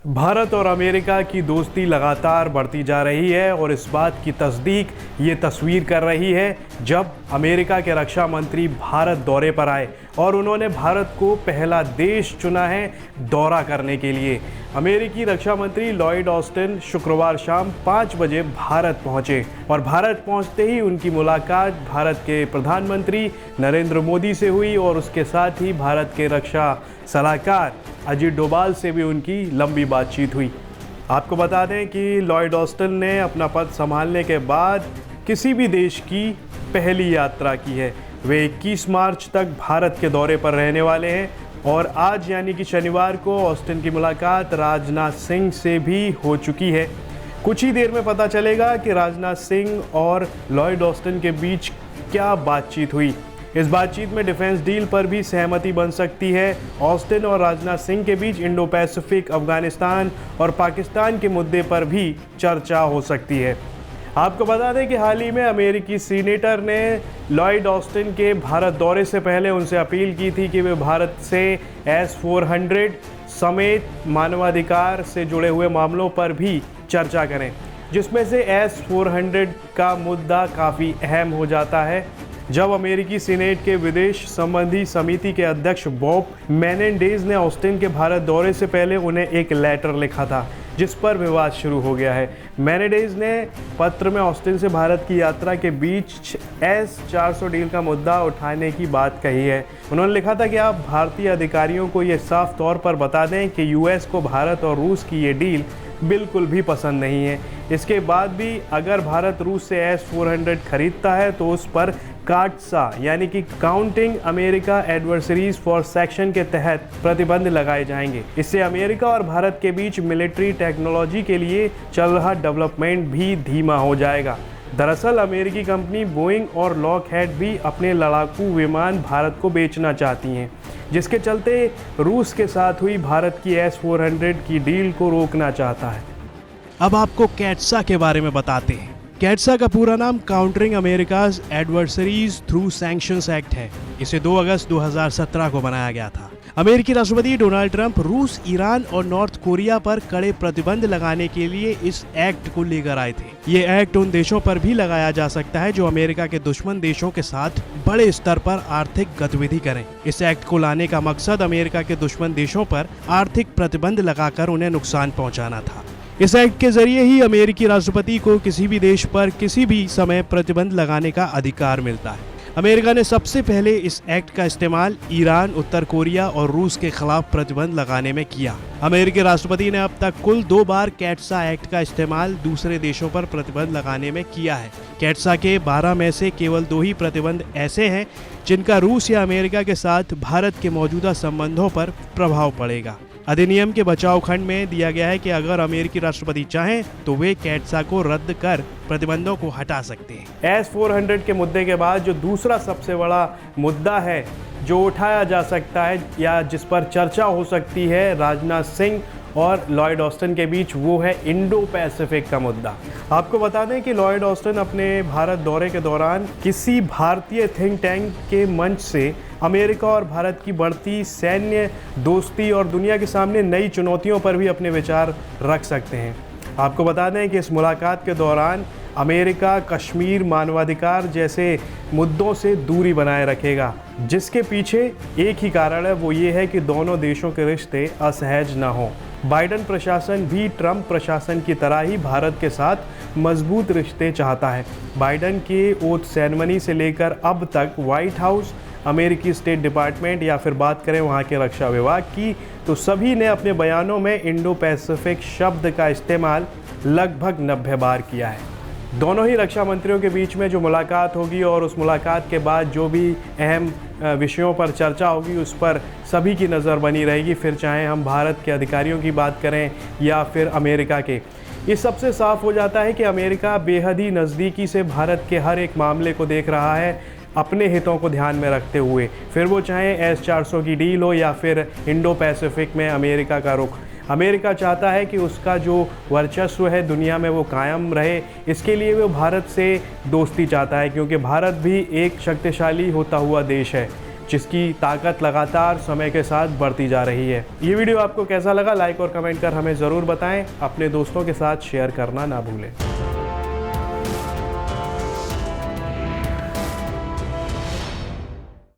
भारत और अमेरिका की दोस्ती लगातार बढ़ती जा रही है और इस बात की तस्दीक ये तस्वीर कर रही है जब अमेरिका के रक्षा मंत्री भारत दौरे पर आए और उन्होंने भारत को पहला देश चुना है दौरा करने के लिए। अमेरिकी रक्षा मंत्री लॉयड ऑस्टिन शुक्रवार शाम 5 बजे भारत पहुंचे और भारत पहुंचते ही उनकी मुलाकात भारत के प्रधानमंत्री नरेंद्र मोदी से हुई और उसके साथ ही भारत के रक्षा सलाहकार अजीत डोभाल से भी उनकी लंबी बातचीत हुई। आपको बता दें कि लॉयड ऑस्टिन ने अपना पद संभालने के बाद किसी भी देश की पहली यात्रा की है। वे 21 मार्च तक भारत के दौरे पर रहने वाले हैं और आज यानी कि शनिवार को ऑस्टिन की मुलाकात राजनाथ सिंह से भी हो चुकी है। कुछ ही देर में पता चलेगा कि राजनाथ सिंह और लॉयड ऑस्टिन के बीच क्या बातचीत हुई। इस बातचीत में डिफेंस डील पर भी सहमति बन सकती है। ऑस्टिन और राजनाथ सिंह के बीच इंडो पैसिफिक, अफगानिस्तान और पाकिस्तान के मुद्दे पर भी चर्चा हो सकती है। आपको बता दें कि हाल ही में अमेरिकी सीनेटर ने लॉयड ऑस्टिन के भारत दौरे से पहले उनसे अपील की थी कि वे भारत से S-400 समेत मानवाधिकार से जुड़े हुए मामलों पर भी चर्चा करें, जिसमें से S-400 का मुद्दा काफ़ी अहम हो जाता है। जब अमेरिकी सीनेट के विदेश संबंधी समिति के अध्यक्ष बॉब मेनेंडेज ने ऑस्टिन के भारत दौरे से पहले उन्हें एक लेटर लिखा था जिस पर विवाद शुरू हो गया है। मेनेंडेज ने पत्र में ऑस्टिन से भारत की यात्रा के बीच S-400 डील का मुद्दा उठाने की बात कही है। उन्होंने लिखा था कि आप भारतीय अधिकारियों को ये साफ तौर पर बता दें कि US को भारत और रूस की ये डील बिल्कुल भी पसंद नहीं है। इसके बाद भी अगर भारत रूस से S-400 खरीदता है तो उस पर काटसा यानी कि counting America adversaries for section के तहत प्रतिबंध लगाए जाएंगे। इससे अमेरिका और भारत के बीच मिलिट्री टेक्नोलॉजी के लिए चल रहा डेवलपमेंट भी धीमा हो जाएगा। दरअसल अमेरिकी कंपनी बोइंग और लॉकहेड भी अपने लड़ाकू विमान भारत को बेचना चाहती हैं, जिसके चलते रूस के साथ हुई भारत की S-400 की डील को रोकना चाहता है। अब आपको कैटसा के बारे में बताते हैं। कैटसा का पूरा नाम countering America's adversaries through sanctions act है। इसे 2 अगस्त 2017 को बनाया गया था। अमेरिकी राष्ट्रपति डोनाल्ड ट्रंप रूस, ईरान और नॉर्थ कोरिया पर कड़े प्रतिबंध लगाने के लिए इस एक्ट को लेकर आए थे। ये एक्ट उन देशों पर भी लगाया जा सकता है जो अमेरिका के दुश्मन देशों के साथ बड़े स्तर पर आर्थिक गतिविधि करें। इस एक्ट को लाने का मकसद अमेरिका के दुश्मन देशों पर आर्थिक प्रतिबंध लगाकर उन्हें नुकसान पहुंचाना था। इस एक्ट के जरिए ही अमेरिकी राष्ट्रपति को किसी भी देश पर किसी भी समय प्रतिबंध लगाने का अधिकार मिलता है। अमेरिका ने सबसे पहले इस एक्ट का इस्तेमाल ईरान, उत्तर कोरिया और रूस के खिलाफ प्रतिबंध लगाने में किया। अमेरिकी राष्ट्रपति ने अब तक कुल 2 बार कैटसा एक्ट का इस्तेमाल दूसरे देशों पर प्रतिबंध लगाने में किया है। कैटसा के 12 में से केवल 2 ही प्रतिबंध ऐसे हैं जिनका रूस या अमेरिका के साथ भारत के मौजूदा संबंधों पर प्रभाव पड़ेगा। अधिनियम के बचाव खंड में दिया गया है कि अगर अमेरिकी राष्ट्रपति चाहें तो वे कैटसा को रद्द कर प्रतिबंधों को हटा सकते हैं। S-400 के मुद्दे के बाद जो दूसरा सबसे बड़ा मुद्दा है जो उठाया जा सकता है या जिस पर चर्चा हो सकती है राजनाथ सिंह और लॉयड ऑस्टिन के बीच, वो है इंडो पैसिफिक का मुद्दा। आपको बता दें कि लॉयड ऑस्टिन अपने भारत दौरे के दौरान किसी भारतीय थिंक टैंक के मंच से अमेरिका और भारत की बढ़ती सैन्य दोस्ती और दुनिया के सामने नई चुनौतियों पर भी अपने विचार रख सकते हैं। आपको बता दें कि इस मुलाकात के दौरान अमेरिका कश्मीर, मानवाधिकार जैसे मुद्दों से दूरी बनाए रखेगा, जिसके पीछे एक ही कारण है, वो ये है कि दोनों देशों के रिश्ते असहज ना हों। बाइडेन प्रशासन भी ट्रंप प्रशासन की तरह ही भारत के साथ मजबूत रिश्ते चाहता है। बाइडेन के ओथ सेरेमनी से लेकर अब तक व्हाइट हाउस, अमेरिकी स्टेट डिपार्टमेंट या फिर बात करें वहाँ के रक्षा विभाग की, तो सभी ने अपने बयानों में इंडो पैसिफिक शब्द का इस्तेमाल लगभग 90 बार किया है। दोनों ही रक्षा मंत्रियों के बीच में जो मुलाकात होगी और उस मुलाकात के बाद जो भी अहम विषयों पर चर्चा होगी उस पर सभी की नज़र बनी रहेगी, फिर चाहे हम भारत के अधिकारियों की बात करें या फिर अमेरिका के। इस सबसे साफ हो जाता है कि अमेरिका बेहद ही नज़दीकी से भारत के हर एक मामले को देख रहा है अपने हितों को ध्यान में रखते हुए, फिर वो चाहे S-400 की डील हो या फिर इंडो पैसिफिक में अमेरिका का रुख। अमेरिका चाहता है कि उसका जो वर्चस्व है दुनिया में वो कायम रहे, इसके लिए वो भारत से दोस्ती चाहता है क्योंकि भारत भी एक शक्तिशाली होता हुआ देश है। जिसकी ताकत लगातार समय के साथ बढ़ती जा रही है। ये वीडियो आपको कैसा लगा, लाइक और कमेंट कर हमें ज़रूर बताएं। अपने दोस्तों के साथ शेयर करना ना भूलें।